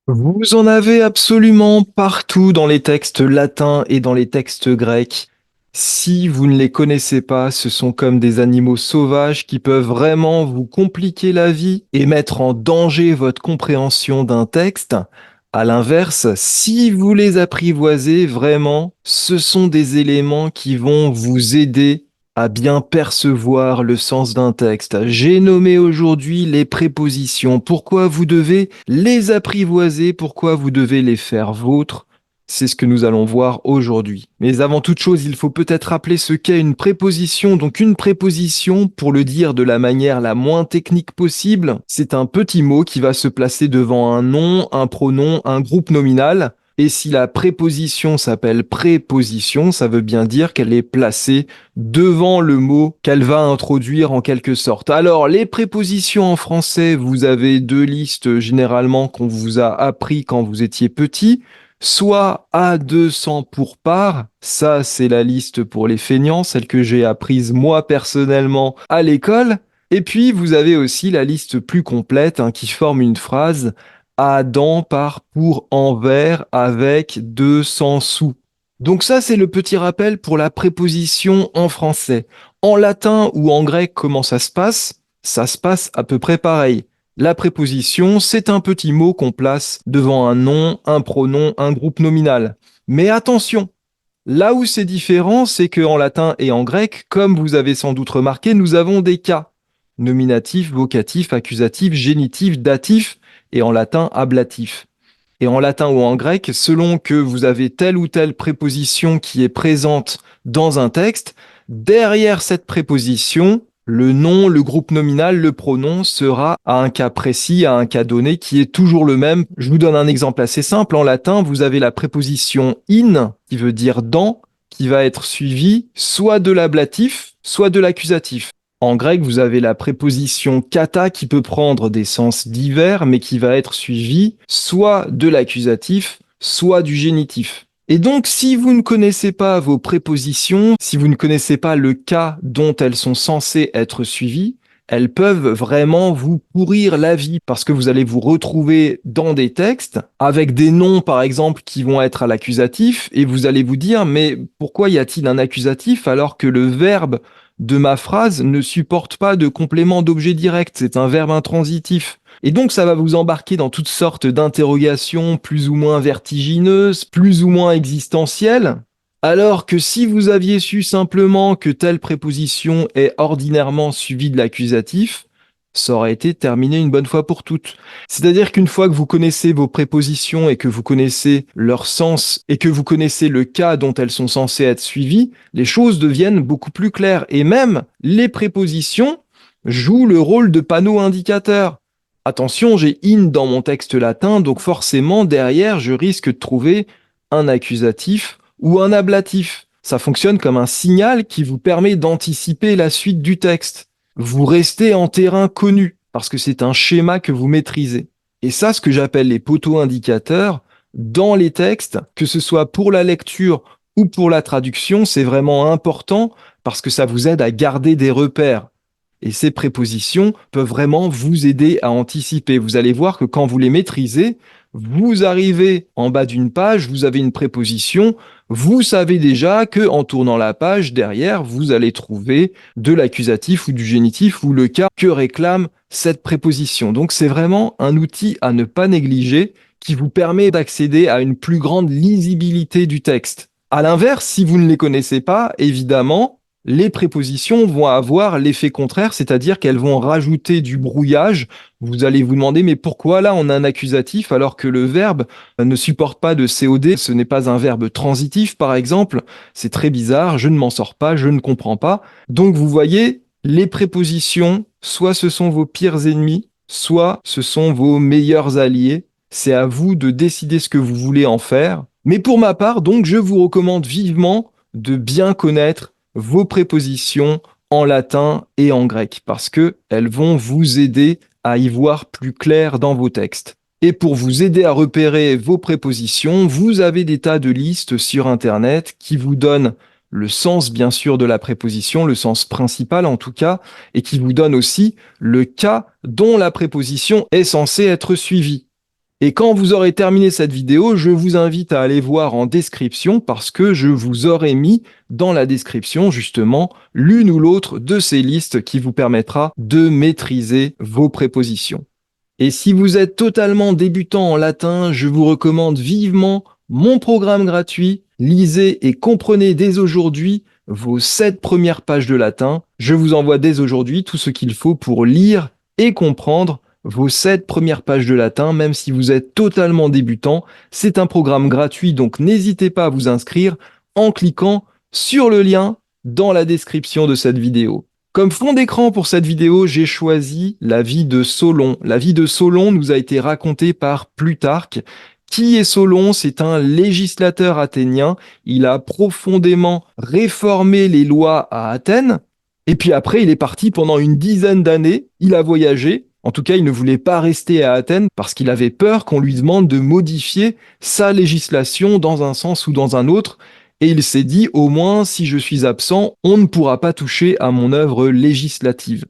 Vous en avez absolument partout dans les textes latins et dans les textes grecs. Si vous ne les connaissez pas, ce sont comme des animaux sauvages qui peuvent vraiment vous compliquer la vie et mettre en danger votre compréhension d'un texte. À l'inverse, si vous les apprivoisez vraiment, ce sont des éléments qui vont vous aider à bien percevoir le sens d'un texte. J'ai nommé aujourd'hui les prépositions. Pourquoi vous devez les apprivoiser? Pourquoi vous devez les faire vôtres? C'est ce que nous allons voir aujourd'hui. Mais avant toute chose, il faut peut-être rappeler ce qu'est une préposition. Donc une préposition, pour le dire de la manière la moins technique possible, c'est un petit mot qui va se placer devant un nom, un pronom, un groupe nominal. Et si la préposition s'appelle préposition, ça veut bien dire qu'elle est placée devant le mot qu'elle va introduire en quelque sorte. Alors, les prépositions en français, vous avez deux listes généralement qu'on vous a appris quand vous étiez petit, soit à 200 pour part, ça c'est la liste pour les feignants, celle que j'ai apprise moi personnellement à l'école, et puis vous avez aussi la liste plus complète qui forme une phrase à dans, par, pour, envers, avec, 200 sous. Donc ça, c'est le petit rappel pour la préposition en français. En latin ou en grec, comment ça se passe? Ça se passe à peu près pareil. La préposition, c'est un petit mot qu'on place devant un nom, un pronom, un groupe nominal. Mais attention, là où c'est différent, c'est qu'en latin et en grec, comme vous avez sans doute remarqué, nous avons des cas. Nominatif, vocatif, accusatif, génitif, datif et en latin ablatif. Et en latin ou en grec, selon que vous avez telle ou telle préposition qui est présente dans un texte, derrière cette préposition, le nom, le groupe nominal, le pronom sera à un cas précis, à un cas donné, qui est toujours le même. Je vous donne un exemple assez simple. En latin, vous avez la préposition in, qui veut dire dans, qui va être suivie soit de l'ablatif, soit de l'accusatif. En grec, vous avez la préposition kata qui peut prendre des sens divers, mais qui va être suivie soit de l'accusatif, soit du génitif. Et donc, si vous ne connaissez pas vos prépositions, si vous ne connaissez pas le cas dont elles sont censées être suivies, elles peuvent vraiment vous pourrir la vie parce que vous allez vous retrouver dans des textes avec des noms, par exemple, qui vont être à l'accusatif et vous allez vous dire, mais pourquoi y a-t-il un accusatif alors que le verbe de ma phrase ne supporte pas de complément d'objet direct, c'est un verbe intransitif. Et donc ça va vous embarquer dans toutes sortes d'interrogations plus ou moins vertigineuses, plus ou moins existentielles, alors que si vous aviez su simplement que telle préposition est ordinairement suivie de l'accusatif, ça aurait été terminé une bonne fois pour toutes. C'est-à-dire qu'une fois que vous connaissez vos prépositions et que vous connaissez leur sens et que vous connaissez le cas dont elles sont censées être suivies, les choses deviennent beaucoup plus claires. Et même les prépositions jouent le rôle de panneau indicateur. Attention, j'ai in dans mon texte latin, donc forcément derrière, je risque de trouver un accusatif ou un ablatif. Ça fonctionne comme un signal qui vous permet d'anticiper la suite du texte. Vous restez en terrain connu parce que c'est un schéma que vous maîtrisez. Et ça, ce que j'appelle les poteaux indicateurs, dans les textes, que ce soit pour la lecture ou pour la traduction, c'est vraiment important parce que ça vous aide à garder des repères. Et ces prépositions peuvent vraiment vous aider à anticiper. Vous allez voir que quand vous les maîtrisez, vous arrivez en bas d'une page, vous avez une préposition, vous savez déjà que en tournant la page derrière, vous allez trouver de l'accusatif ou du génitif ou le cas que réclame cette préposition. Donc c'est vraiment un outil à ne pas négliger qui vous permet d'accéder à une plus grande lisibilité du texte. À l'inverse, si vous ne les connaissez pas, évidemment, les prépositions vont avoir l'effet contraire, c'est-à-dire qu'elles vont rajouter du brouillage. Vous allez vous demander, mais pourquoi là on a un accusatif alors que le verbe ne supporte pas de COD, ce n'est pas un verbe transitif par exemple. C'est très bizarre, je ne m'en sors pas, je ne comprends pas. Donc vous voyez, les prépositions, soit ce sont vos pires ennemis, soit ce sont vos meilleurs alliés. C'est à vous de décider ce que vous voulez en faire. Mais pour ma part, donc, je vous recommande vivement de bien connaître vos prépositions en latin et en grec parce que elles vont vous aider à y voir plus clair dans vos textes. Et pour vous aider à repérer vos prépositions, vous avez des tas de listes sur Internet qui vous donnent le sens, bien sûr, de la préposition, le sens principal en tout cas, et qui vous donnent aussi le cas dont la préposition est censée être suivie. Et quand vous aurez terminé cette vidéo, je vous invite à aller voir en description parce que je vous aurai mis dans la description justement l'une ou l'autre de ces listes qui vous permettra de maîtriser vos prépositions. Et si vous êtes totalement débutant en latin, je vous recommande vivement mon programme gratuit. Lisez et comprenez dès aujourd'hui vos 7 premières pages de latin. Je vous envoie dès aujourd'hui tout ce qu'il faut pour lire et comprendre vos 7 premières pages de latin, même si vous êtes totalement débutant. C'est un programme gratuit, donc n'hésitez pas à vous inscrire en cliquant sur le lien dans la description de cette vidéo. Comme fond d'écran pour cette vidéo, j'ai choisi la vie de Solon. La vie de Solon nous a été racontée par Plutarque. Qui est Solon? C'est un législateur athénien. Il a profondément réformé les lois à Athènes. Et puis après, il est parti pendant une dizaine d'années. Il a voyagé. En tout cas, il ne voulait pas rester à Athènes parce qu'il avait peur qu'on lui demande de modifier sa législation dans un sens ou dans un autre. Et il s'est dit, au moins, si je suis absent, on ne pourra pas toucher à mon œuvre législative.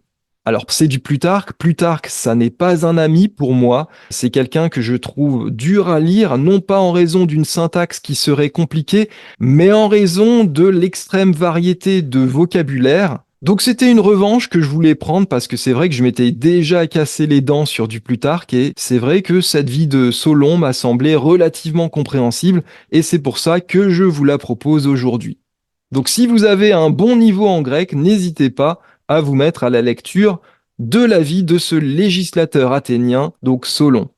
Alors, c'est du Plutarque. Plutarque, ça n'est pas un ami pour moi. C'est quelqu'un que je trouve dur à lire, non pas en raison d'une syntaxe qui serait compliquée, mais en raison de l'extrême variété de vocabulaire. Donc c'était une revanche que je voulais prendre parce que c'est vrai que je m'étais déjà cassé les dents sur du Plutarque et c'est vrai que cette vie de Solon m'a semblé relativement compréhensible et c'est pour ça que je vous la propose aujourd'hui. Donc si vous avez un bon niveau en grec, n'hésitez pas à vous mettre à la lecture de la vie de ce législateur athénien, donc Solon.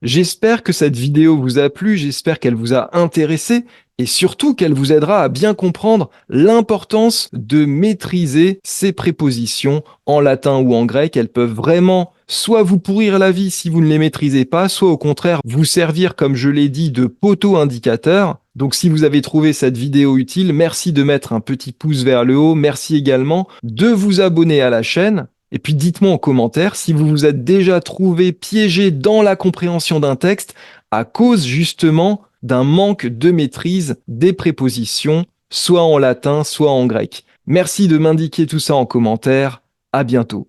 J'espère que cette vidéo vous a plu, j'espère qu'elle vous a intéressé et surtout qu'elle vous aidera à bien comprendre l'importance de maîtriser ces prépositions en latin ou en grec. Elles peuvent vraiment soit vous pourrir la vie si vous ne les maîtrisez pas, soit au contraire vous servir, comme je l'ai dit, de poteau indicateur. Donc si vous avez trouvé cette vidéo utile, merci de mettre un petit pouce vers le haut, merci également de vous abonner à la chaîne. Et puis dites-moi en commentaire si vous vous êtes déjà trouvé piégé dans la compréhension d'un texte à cause justement d'un manque de maîtrise des prépositions, soit en latin, soit en grec. Merci de m'indiquer tout ça en commentaire. À bientôt.